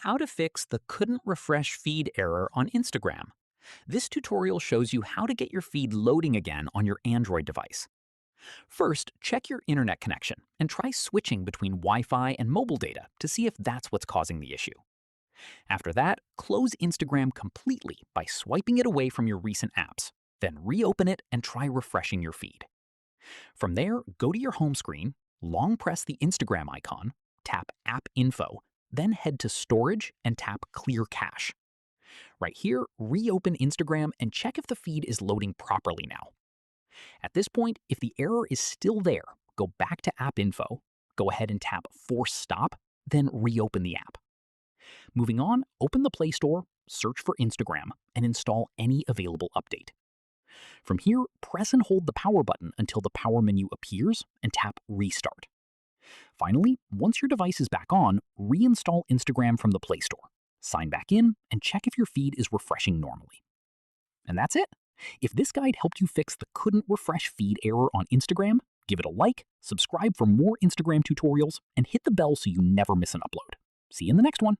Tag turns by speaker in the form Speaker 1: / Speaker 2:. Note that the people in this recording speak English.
Speaker 1: How to fix the couldn't refresh feed error on Instagram. This tutorial shows you how to get your feed loading again on your Android device. First, check your internet connection and try switching between Wi-Fi and mobile data to see if that's what's causing the issue. After that, close Instagram completely by swiping it away from your recent apps. Then reopen it and try refreshing your feed. From there, go to your home screen, long press the Instagram icon, tap App Info, then head to Storage and tap Clear Cache. Right here, reopen Instagram and check if the feed is loading properly now. At this point, if the error is still there, go back to App Info, go ahead and tap Force Stop, then reopen the app. Moving on, open the Play Store, search for Instagram, and install any available update. From here, press and hold the power button until the power menu appears and tap Restart. Finally, once your device is back on, reinstall Instagram from the Play Store. Sign back in and check if your feed is refreshing normally. And that's it. If this guide helped you fix the couldn't refresh feed error on Instagram, give it a like, subscribe for more Instagram tutorials, and hit the bell so you never miss an upload. See you in the next one.